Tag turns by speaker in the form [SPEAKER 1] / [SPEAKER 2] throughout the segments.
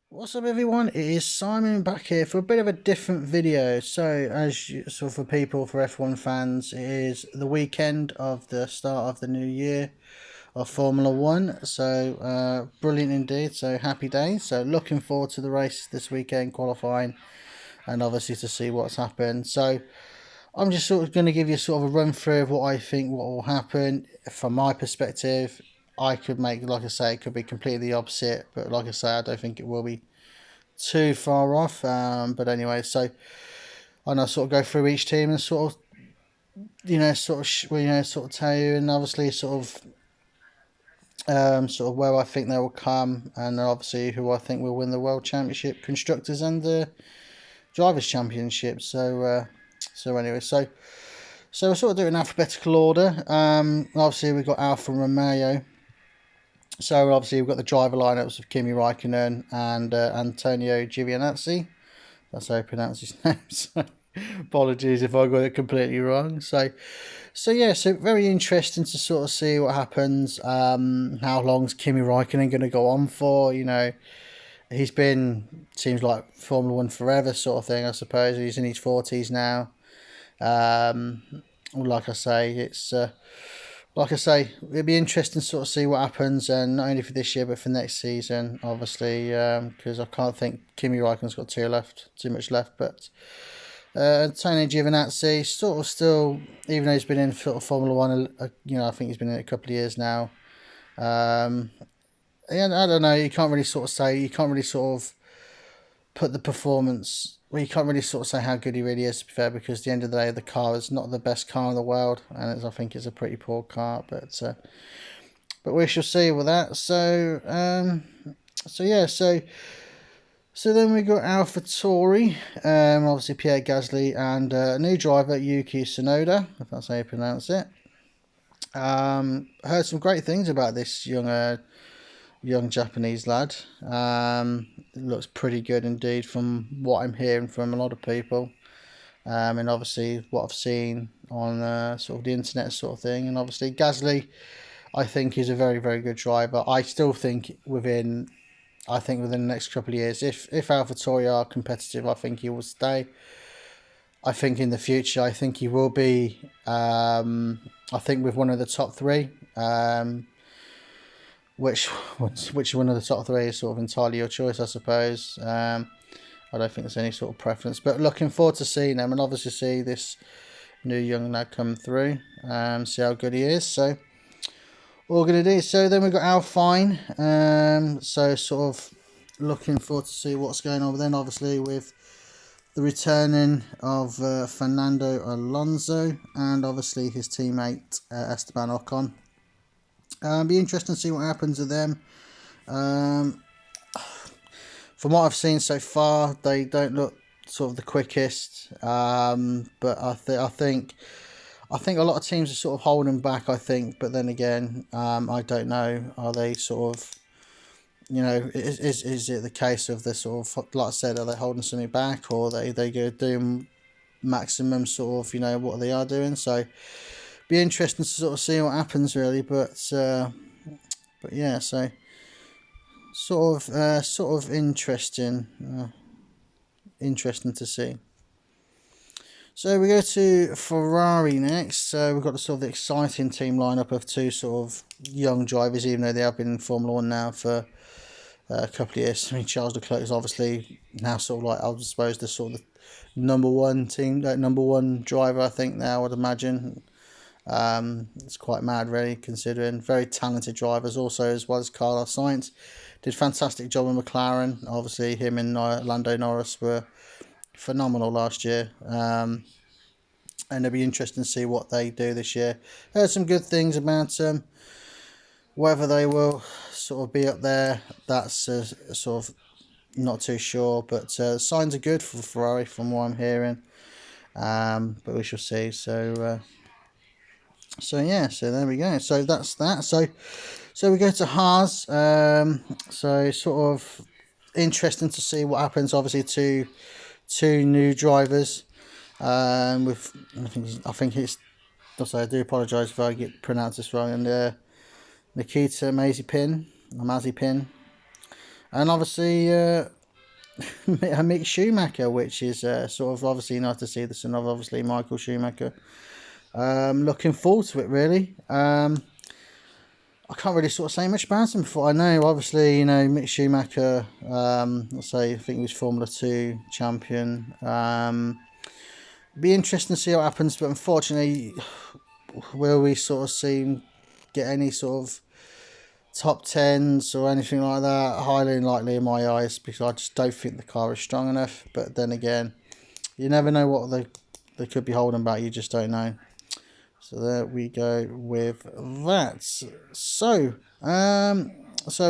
[SPEAKER 1] What's up everyone, it is Simon back here for a bit of a different video. So for people, for F1 fans, it is the weekend of the start of the new year of Formula 1. So brilliant indeed, so happy days. So looking forward to the race this weekend, qualifying, and obviously to see what's happened. So I'm just sort of going to give you sort of a run through of what I think what will happen from my perspective. I could make, like I say, it could be completely the opposite, but like I say, I don't think it will be too far off. But anyway, so and I sort of go through each team and sort of sort of tell you, and obviously sort of where I think they will come, and obviously who I think will win the World Championship, Constructors, and the Drivers' Championship. So we'll sort of do it in alphabetical order. Obviously we've got Alfa Romeo. So obviously we've got the driver lineups of Kimi Raikkonen and Antonio Giovinazzi. That's how I pronounce his name. So apologies if I got it completely wrong. So very interesting to sort of see what happens. How long's Kimi Raikkonen going to go on for? You know, he's been, seems like Formula One forever sort of thing. I suppose he's in his 40s now. Um, like I say, it'd be interesting to sort of see what happens, and not only for this year but for next season, obviously, because I can't think Kimi Raikkonen's got too much left. But Antonio Giovinazzi, sort of still, even though he's been in Formula One, I think he's been in it a couple of years now. And I don't know, you can't really sort of say, you can't really sort of put the performance. Well, you can't really sort of say how good he really is, to be fair, because at the end of the day, the car is not the best car in the world, and I think it's a pretty poor car. But we shall see with that. So then we got AlphaTauri, obviously Pierre Gasly, and a new driver, Yuki Tsunoda, if that's how you pronounce it. Heard some great things about this young Japanese lad. Looks pretty good indeed from what I'm hearing from a lot of people. And obviously what I've seen on sort of the internet sort of thing. And obviously Gasly, I think he's a very, very good driver. I still think within the next couple of years, if AlphaTauri are competitive, I think he will stay. I think in the future, I think he will be. I think with one of the top three. Which one of the top three is sort of entirely your choice, I suppose. I don't think there's any sort of preference, but looking forward to seeing them, and obviously see this new young lad come through. See how good he is. So all good it is. So then we've got Alpine. So sort of looking forward to see what's going on. Then obviously with the returning of Fernando Alonso and obviously his teammate Esteban Ocon. Be interesting to see what happens with them. From what I've seen so far, they don't look sort of the quickest. But I think a lot of teams are sort of holding back. I think, but then again, I don't know. Are they sort of, is it the case of the sort of, like I said, are they holding something back, or they go doing maximum sort of, what they are doing? So be interesting to sort of see what happens really. But yeah, so sort of interesting to see. So we go to Ferrari next. So we've got the sort of the exciting team lineup of two sort of young drivers, even though they have been in Formula One now for a couple of years. I mean, Charles Leclerc is obviously now sort of like, I suppose, the sort of number one driver, I think now, I'd imagine. It's quite mad, really, considering very talented drivers also, as well as Carlos Sainz. Did fantastic job with McLaren. Obviously, him and Lando Norris were phenomenal last year. And it'll be interesting to see what they do this year. Heard some good things about them. Whether they will sort of be up there, that's sort of not too sure. But signs are good for Ferrari from what I'm hearing. But we shall see. So yeah, so there we go. So that's that. So we go to Haas. So sort of interesting to see what happens. Obviously, two new drivers. With I think it's. Also, I do apologise if I get pronounced this wrong. And Nikita Mazepin, and obviously Mick Schumacher, which is sort of obviously nice to see the son of obviously Michael Schumacher. Looking forward to it, really. I can't really sort of say much about him before. I know, obviously, Mick Schumacher, let's say, I think he was Formula 2 champion. Be interesting to see what happens, but unfortunately, will we sort of see him get any sort of top 10s or anything like that? Highly unlikely in my eyes, because I just don't think the car is strong enough. But then again, you never know what they could be holding back. You just don't know. So there we go with that. So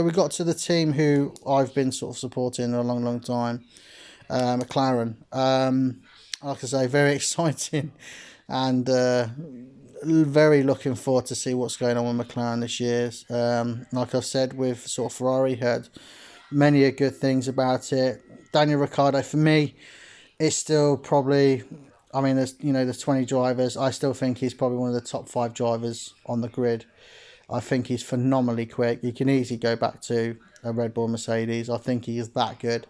[SPEAKER 1] we got to the team who I've been sort of supporting a long time, McLaren. Like I say, very exciting, and very looking forward to see what's going on with McLaren this year. Like I said, with sort of Ferrari, heard many good things about it. Daniel Ricciardo, for me, is still probably, I mean, there's 20 drivers. I still think he's probably one of the top 5 drivers on the grid. I think he's phenomenally quick. You can easily go back to a Red Bull, Mercedes. I think he is that good.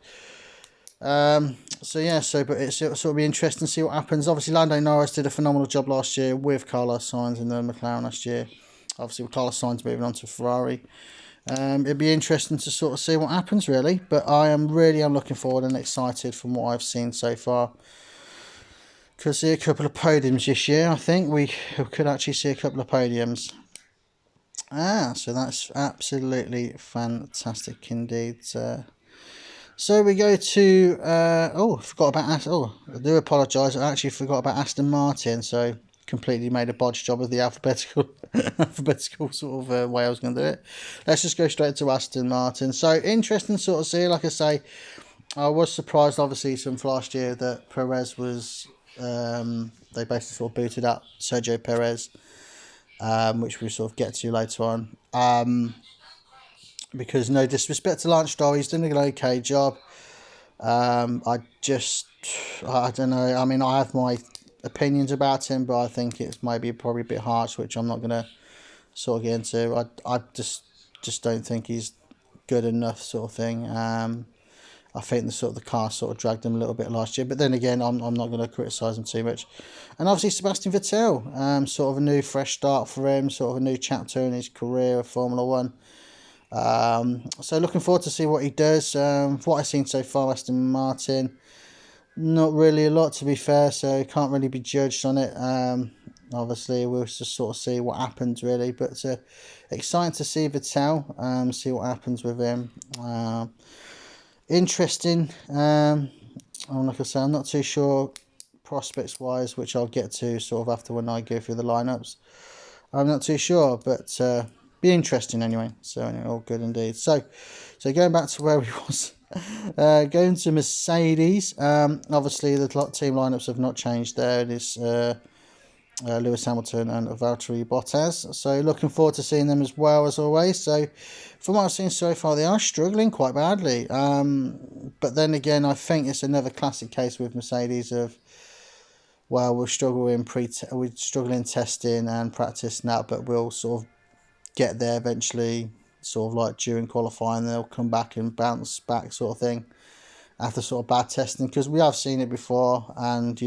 [SPEAKER 1] But it's sort of be interesting to see what happens. Obviously, Lando Norris did a phenomenal job last year with Carlos Sainz in the McLaren last year. Obviously, with Carlos Sainz moving on to Ferrari. It'd be interesting to sort of see what happens, really. But I am looking forward and excited from what I've seen so far. Could see a couple of podiums this year. I think we could actually see a couple of podiums. So that's absolutely fantastic indeed. So we go to I forgot about I do apologise. I actually forgot about Aston Martin. So completely made a bodge job of the alphabetical sort of way I was going to do it. Let's just go straight to Aston Martin. So interesting sort of see. Like I say, I was surprised obviously from last year that Perez was. They basically sort of booted out Sergio Perez, which we sort of get to later on. Because no disrespect to Lance Stroll, he's doing an okay job. I don't know. I mean, I have my opinions about him, but I think it's maybe probably a bit harsh, which I'm not going to sort of get into. I just don't think he's good enough, sort of thing. I think the car sort of dragged him a little bit last year, but then again, I'm not going to criticise him too much. And obviously Sebastian Vettel, sort of a new fresh start for him, sort of a new chapter in his career of Formula One. So looking forward to see what he does. What I've seen so far, Aston Martin, not really a lot to be fair, so can't really be judged on it. Obviously we'll just sort of see what happens really, but exciting to see Vettel, see what happens with him. Interesting. Like I say, I'm not too sure prospects wise, which I'll get to sort of after when I go through the lineups. I'm not too sure, but be interesting anyway. So anyway, all good indeed. So going back to where we was, going to Mercedes. Obviously the team lineups have not changed there. It is Lewis Hamilton and Valtteri Bottas. So looking forward to seeing them as well as always. So from what I've seen so far, they are struggling quite badly. But then again, I think it's another classic case with Mercedes of, well, we'll struggle in testing and practice now, but we'll sort of get there eventually, sort of like during qualifying, they'll come back and bounce back, sort of thing, after sort of bad testing, because we have seen it before. And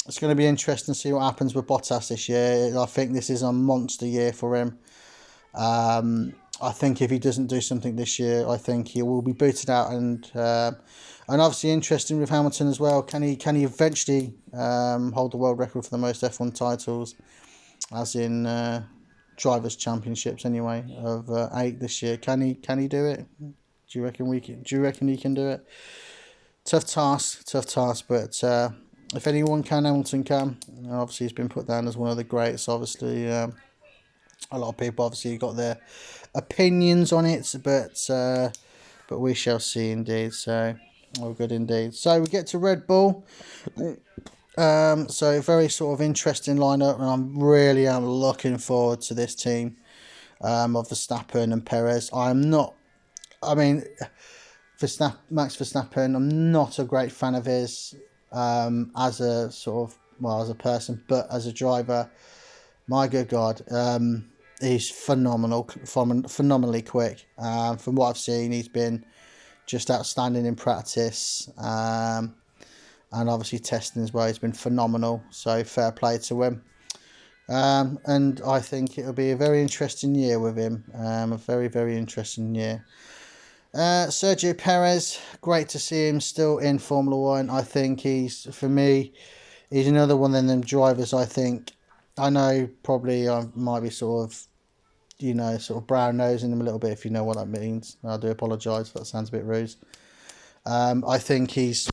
[SPEAKER 1] it's going to be interesting to see what happens with Bottas this year. I think this is a monster year for him. I think if he doesn't do something this year, I think he will be booted out. And obviously interesting with Hamilton as well. Can he eventually hold the world record for the most F1 titles, as in drivers' championships anyway, of 8 this year? Can he do it? Do you reckon he can do it? Tough task, but if anyone can, Hamilton can. Obviously, he's been put down as one of the greats. Obviously, a lot of people obviously got their opinions on it, but we shall see indeed. So, all good indeed. So we get to Red Bull. So very sort of interesting lineup, and I'm looking forward to this team of Verstappen and Perez. Max Verstappen, I'm not a great fan of his as a sort of, well, as a person, but as a driver, my good God, he's phenomenally quick. From what I've seen, he's been just outstanding in practice, and obviously testing as well. He's been phenomenal, so fair play to him. And I think it'll be a very interesting year with him, a very, very interesting year. Sergio Perez, great to see him still in Formula One. I think for me, he's another one of them drivers. I know probably I might be sort of brown nosing him a little bit, if you know what that means. I do apologise if that sounds a bit rude. I think he's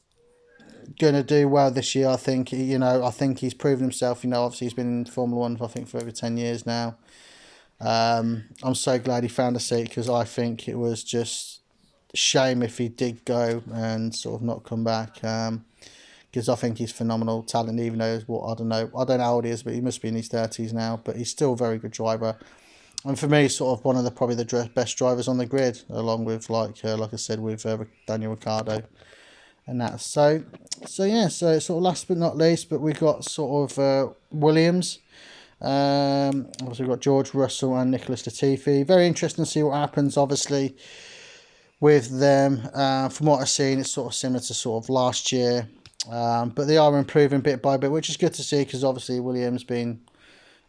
[SPEAKER 1] going to do well this year. I think he's proven himself. Obviously he's been in Formula One I think for over 10 years now. I'm so glad he found a seat, because I think it was just a shame if he did go and sort of not come back. Because I think he's phenomenal talent, even though I don't know how old he is, but he must be in his 30s now. But he's still a very good driver, and for me, sort of one of the best drivers on the grid, along with like I said, with Daniel Ricciardo, and that. So yeah. So sort of last but not least, but we got sort of Williams. Obviously we've got George Russell and Nicholas Latifi. Very interesting to see what happens. Obviously, with them, from what I've seen, it's sort of similar to sort of last year. But they are improving bit by bit, which is good to see, because obviously Williams being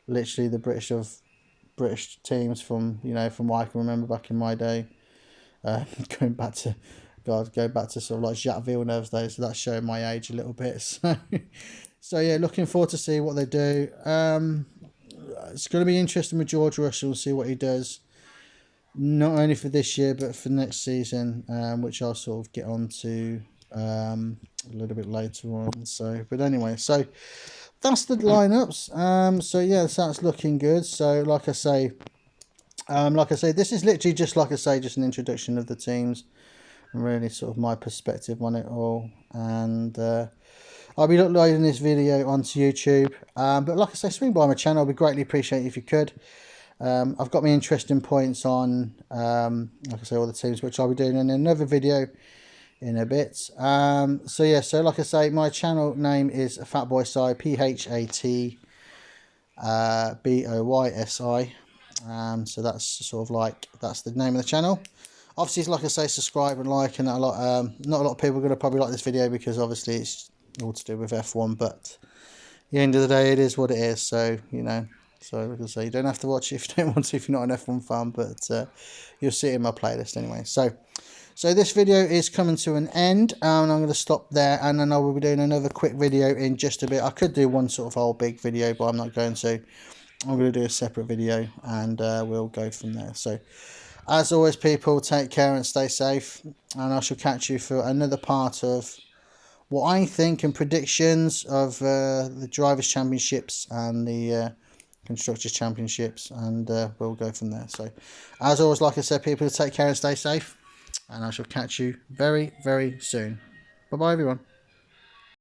[SPEAKER 1] literally the British teams from what I can remember back in my day, going back to sort of like Jacques Villeneuve's days, so that's showing my age a little bit. So yeah, looking forward to see what they do. It's going to be interesting with George Russell, see what he does, not only for this year but for next season, which I'll sort of get on to a little bit later on. So but anyway, so that's the lineups. So yeah, so that's looking good. So like I say, this is literally just just an introduction of the teams and really sort of my perspective on it all. And I'll be uploading this video onto YouTube. But like I say, swing by my channel. I'd be greatly appreciated if you could. I've got my interesting points on, like I say, all the teams, which I'll be doing in another video in a bit. So yeah, so like I say, my channel name is Phatboysi, PhatBoysi. So that's sort of that's the name of the channel. Obviously, like I say, subscribe and like, and not a lot of people are going to probably like this video, because obviously it's all to do with F1, but at the end of the day, it is what it is. So so like I say, you don't have to watch it if you don't want to, if you're not an F1 fan, but you'll see it in my playlist anyway. So this video is coming to an end, and I'm going to stop there, and then I will be doing another quick video in just a bit. I could do one sort of whole big video, but I'm not going to. I'm going to do a separate video, and we'll go from there. So as always, people, take care and stay safe, and I shall catch you for another part of what I think and predictions of the Drivers' Championships and the Constructors' Championships, and we'll go from there. So as always, like I said, people, take care and stay safe, and I shall catch you very, very soon. Bye-bye, everyone.